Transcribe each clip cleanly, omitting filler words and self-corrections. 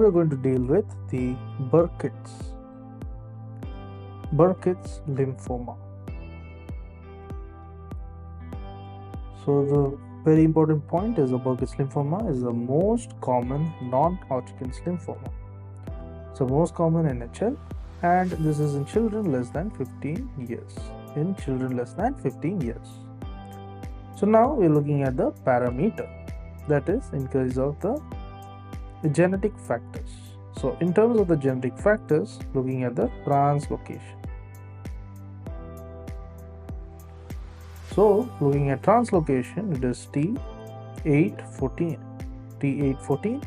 we are going to deal with the Burkitt's lymphoma. So the very important point is the Burkitt's lymphoma is the most common non-Hodgkin's lymphoma. So most common NHL, and this is in children less than 15 years. So now we're looking at the parameter, that is in case of the genetic factors. So in terms of the genetic factors, looking at the translocation. So looking at translocation, it is T814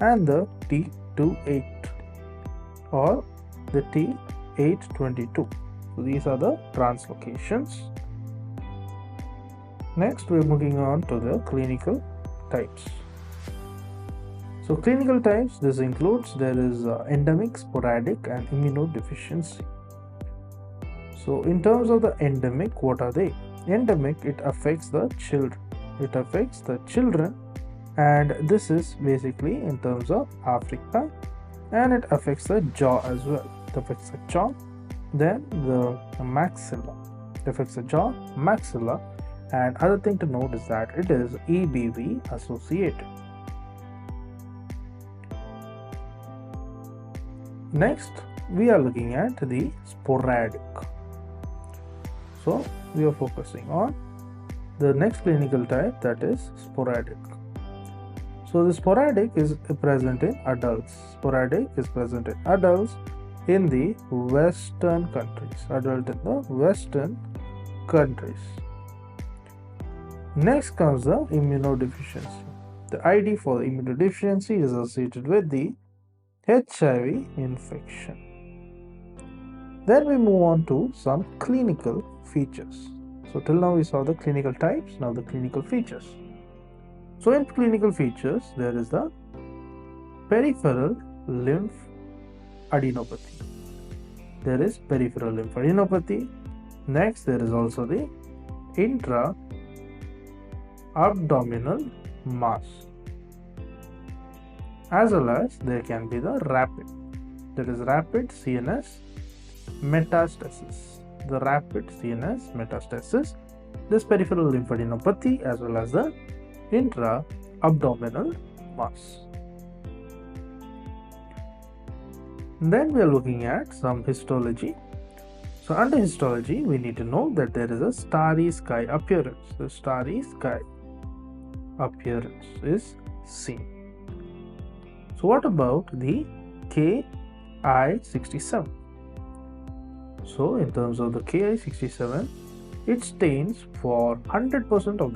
and the T28 or the T822. So these are the translocations. Next, we're moving on to the clinical types. So clinical types, this includes there is endemic, sporadic and immunodeficiency. So in terms of the endemic, what are they? Endemic, it affects the children. And this is basically in terms of Africa, and it affects the jaw as well. It affects the jaw, then the maxilla. It affects the jaw, maxilla, and other thing to note is that it is EBV associated. Next, we are looking at the sporadic. So we are focusing on the next clinical type, that is sporadic. So the sporadic is present in adults. Sporadic is present in adults in the Western countries. Next comes the immunodeficiency. The ID for the immunodeficiency is associated with the HIV infection. Then we move on to some clinical features. So till now we saw the clinical types, now the clinical features. So in clinical features, there is the peripheral lymphadenopathy. Next, there is also the intra-abdominal mass, as well as there can be the rapid CNS metastasis. This peripheral lymphadenopathy as well as the intra-abdominal mass. Then we are looking at some histology. So under histology, we need to know that there is a starry sky appearance. The starry sky appearance is seen. So what about the Ki67? So in terms of the Ki67, it stains for 100% of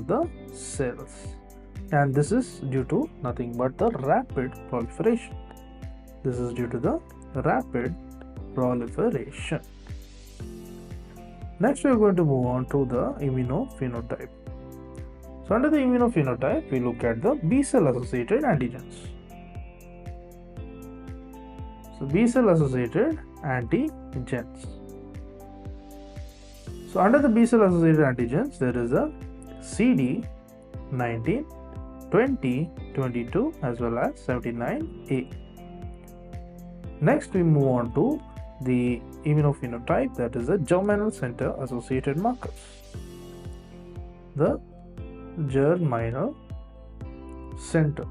the cells. And this is due to nothing but the rapid proliferation. Next, we are going to move on to the immunophenotype. So under the immunophenotype, we look at the B cell associated antigens. So B cell associated antigens. So under the B cell associated antigens, there is a CD19, 20, 22 as well as 79A. Next, we move on to the immunophenotype, that is the germinal center associated markers. The germinal center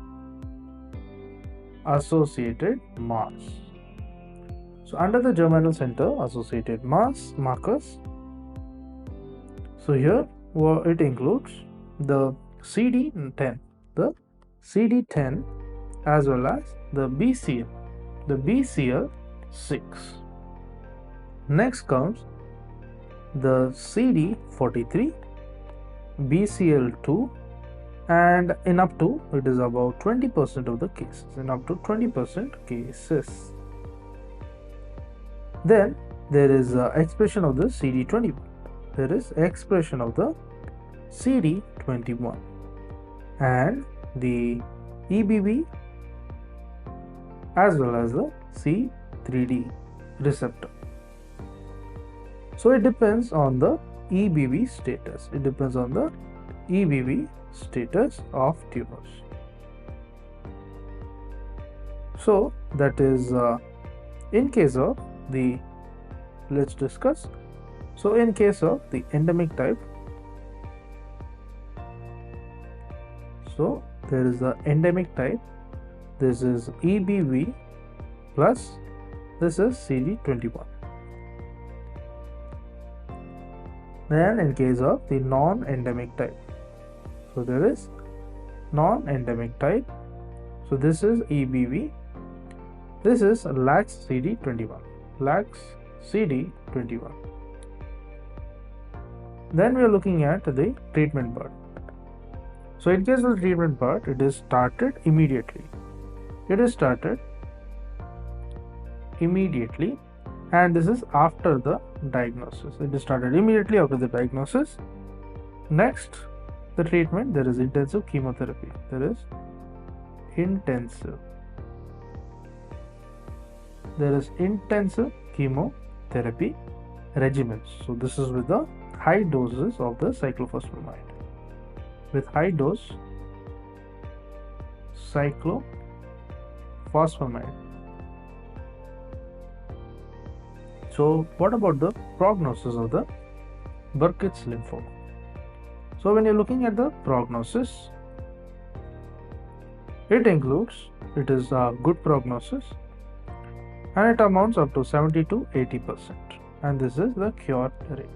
associated mass. So under the germinal center associated mass markers, so here it includes the CD10 as well as the BCL6. Next comes the CD43, BCL2, and in up to it is about 20% of the cases. Then there is expression of the CD21. And the EBV as well as the C3D receptor. So it depends on the EBV status. of tumors. So that is in case of the, let's discuss. So in case of the endemic type, so there is the endemic type. This is EBV plus this is CD21. Then in case of the non-endemic type, so there is non-endemic type. So this is EBV. This is lax CD21. Lax CD21. Then we are looking at the treatment part. So in case of the treatment part, it is started immediately. It is started immediately, and this is after the diagnosis. It is started immediately after the diagnosis. Next, the treatment, there is intensive chemotherapy. There is intensive chemotherapy regimens. So this is with the high doses of the cyclophosphamide. With high dose cyclophosphamide. So what about the prognosis of the Burkitt's lymphoma? So when you're looking at the prognosis, it is a good prognosis, and it amounts up to 70 to 80%, and this is the cure rate.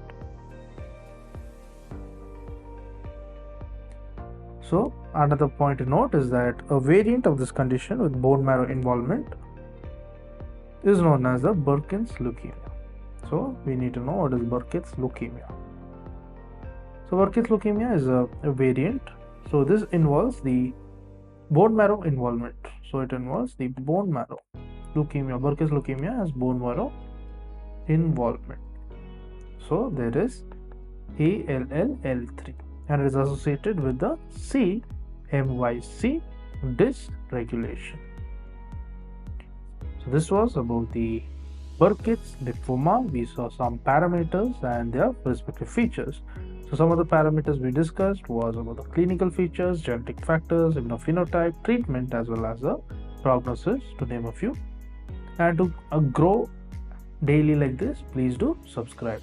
So another point to note is that a variant of this condition with bone marrow involvement is known as the Burkitt's leukemia. So we need to know what is Burkitt's leukemia. So Burkitt's leukemia is a variant. So this involves the bone marrow involvement. So it involves the bone marrow leukemia. Burkitt's leukemia has bone marrow involvement. So there is ALLL3, and it is associated with the CMYC dysregulation. So this was about the Burkitt's lymphoma. We saw some parameters and their respective features. So some of the parameters we discussed was about the clinical features, genetic factors, immunophenotype, treatment, as well as the prognosis, to name a few. And to grow daily like this, please do subscribe.